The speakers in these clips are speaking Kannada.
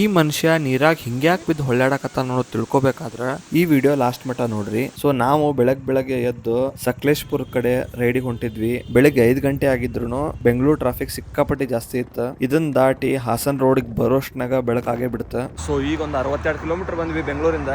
ಈ ಮನುಷ್ಯ ನೀರಾಗ ಹಿಂಗ್ಯಾಕ್ ಬಿದ್ದು ಹೊಳ್ಳಾಡಕತ್ತ ಅನ್ನೋದು ತಿಳ್ಕೊಬೇಕಾದ್ರ ಈ ವಿಡಿಯೋ ಲಾಸ್ಟ್ ಮಟ್ಟ ನೋಡ್ರಿ. ಸೊ ನಾವು ಬೆಳಗ್ಗೆ ಎದ್ದು ಸಕಲೇಶ್ಪುರ ಕಡೆ ರೈಡಿಗೆ ಹೊಂಟಿದ್ವಿ. ಬೆಳಗ್ಗೆ 5 ಗಂಟೆ ಆಗಿದ್ರು ಬೆಂಗಳೂರು ಟ್ರಾಫಿಕ್ ಸಿಕ್ಕಾಪಟ್ಟಿ ಜಾಸ್ತಿ ಇತ್ತು. ಇದನ್ನ ದಾಟಿ ಹಾಸನ್ ರೋಡ್ ಬರೋಷ್ಟ್ನಾಗ ಬೆಳಕಾಗೇ ಬಿಡುತ್ತ. ಸೊ ಈಗ ಒಂದು 62 ಕಿಲೋಮೀಟರ್ ಬಂದ್ವಿ ಬೆಂಗಳೂರಿಂದ.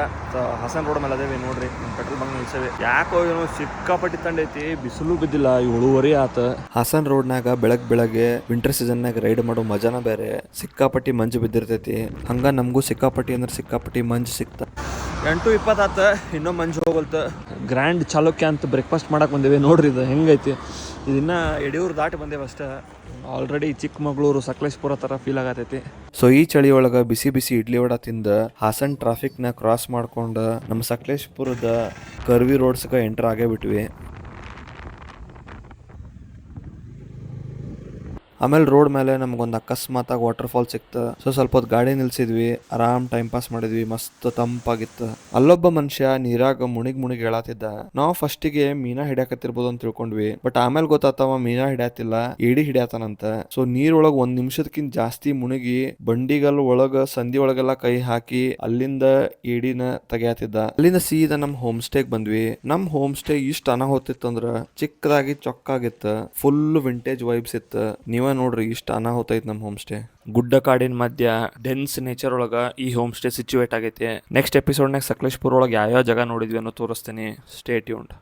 ಹಾಸನ್ ರೋಡ್ ಮೇಲೆ ಅದೇವಿ ನೋಡ್ರಿ, ಪೆಟ್ರೋಲ್ ಬಂಕ್ ನಿಲ್ಸೇವಿ. ಯಾಕೋ ಏನೋ ಸಿಕ್ಕಾಪಟ್ಟಿ ತಂಡೈತಿ, ಬಿಸಿಲು ಬಿದ್ದಿಲ್ಲ. 7:30 ಆತ. ಹಾಸನ್ ರೋಡ್ನಾಗ ಬೆಳಗ್ಗೆ ವಿಂಟರ್ ಸೀಸನ್ ನಾಗ ರೈಡ್ ಮಾಡೋ ಮಜಾನ ಬೇರೆ. ಸಿಕ್ಕಾಪಟ್ಟಿ ಮಂಜು ಬಿದ್ದಿರ್ತೈತಿ. ಹಂಗ ನಮಗೂ ಸಿಕ್ಕಾಪಟ್ಟಿ ಅಂದ್ರೆ ಸಿಕ್ಕಾಪಟ್ಟಿ ಮಂಜು ಸಿಕ್ತ. 8:20 ಆತ, ಇನ್ನೂ ಮಂಜು ಹೋಗಲ್ತ. ಗ್ರ್ಯಾಂಡ್ ಚಾಲುಕ್ಯ ಅಂತ ಬ್ರೇಕ್ಫಾಸ್ಟ್ ಮಾಡಕ್ ಬಂದೇವಿ. ನೋಡ್ರಿ ಇದು ಹೆಂಗೈತಿ. ಇದನ್ನ ಯಡಿಯೂರು ದಾಟಿ ಬಂದೇವೆ ಅಷ್ಟೇ. ಆಲ್ರೆಡಿ ಚಿಕ್ಕಮಗಳೂರು ಸಕಲೇಶ್ಪುರ ತರ ಫೀಲ್ ಆಗತೈತಿ. ಸೊ ಈ ಚಳಿ ಒಳಗ ಬಿಸಿ ಬಿಸಿ ಇಡ್ಲಿ ವಡ ತಿಂದ ಹಾಸನ್ ಟ್ರಾಫಿಕ್ ನ ಕ್ರಾಸ್ ಮಾಡ್ಕೊಂಡ ನಮ್ಮ ಸಕಲೇಶ್ಪುರದ ಕರ್ವಿ ರೋಡ್ಸ್ಗ ಎಂಟರ್ ಆಗೇ ಬಿಟ್ವಿ. ಆಮೇಲೆ ರೋಡ್ ಮೇಲೆ ನಮ್ಗೊಂದು ಅಕಸ್ಮಾತ್ ವಾಟರ್ ಫಾಲ್ ಸಿಕ್ತ. ಸೊ ಸ್ವಲ್ಪ ಹೊತ್ತು ಗಾಡಿ ನಿಲ್ಸಿದ್ವಿ, ಆರಾಮ್ ಟೈಮ್ ಪಾಸ್ ಮಾಡಿದ್ವಿ. ಮಸ್ತ್ ತಂಪಾಗಿತ್ತು. ಅಲ್ಲೊಬ್ಬ ಮನುಷ್ಯ ನೀರಾಗ ಮುಣಿಗ್ ಹೇಳತ್ತಿದ್ದ. ನಾವು ಫಸ್ಟಿಗೆ ಮೀನಾ ಹಿಡ್ಯಾಕತ್ತಿರ್ಬೋದು ಅಂತ ತಿಳ್ಕೊಂಡ್ವಿ. ಬಟ್ ಆಮೇಲೆ ಗೊತ್ತಾತವ ಮೀನಾ ಹಿಡ್ಯಾತಿಲ್ಲ, ಏಡಿ ಹಿಡ್ಯಾತನಂತ. ಸೊ ನೀರೊಳಗ್ 1 ನಿಮಿಷದಕ್ಕಿಂತ ಜಾಸ್ತಿ ಮುಣಿಗಿ ಬಂಡಿಗಲ್ ಒಳಗ ಸಂಧಿ ಒಳಗೆಲ್ಲ ಕೈ ಹಾಕಿ ಅಲ್ಲಿಂದ ಏಡಿನ ತೆಗ್ಯಾತಿದ್ದ. ಅಲ್ಲಿಂದ ಸೀದಾ ನಮ್ ಹೋಮ್ ಸ್ಟೇಗ್ ಬಂದ್ವಿ. ನಮ್ ಹೋಮ್ ಸ್ಟೇ ಇಷ್ಟ ಅನಾಹುತಿತ್ತಂದ್ರ ಚಿಕ್ಕದಾಗಿ ಚೊಕ್ಕಾಗಿತ್ತು. ಫುಲ್ ವಿಂಟೇಜ್ ವೈಬ್ಸ್ ಇತ್ತು. ನೀವ ನೋಡ್ರಿ, ಇಷ್ಟ ಅನಾಹುತ ಐತಿ ನಮ್ ಹೋಮ್ ಸ್ಟೇ. ಗುಡ್ಡ ಕಾಡಿನ ಮಧ್ಯ ಡೆನ್ಸ್ ನೇಚರ್ ಒಳಗ ಈ ಹೋಮ್ ಸ್ಟೇ ಸಿಚುವೇಟ್ ಆಗೈತಿ. ನೆಕ್ಸ್ಟ್ ಎಪಿಸೋಡ್ನಾಗ ಸಕಲೇಶ್ಪುರ ಒಳಗೆ ಯಾವ ಜಾಗ ನೋಡಿದ್ವಿ ಅನ್ನೋ ತೋರಿಸ್ತೀನಿ. Stay tuned.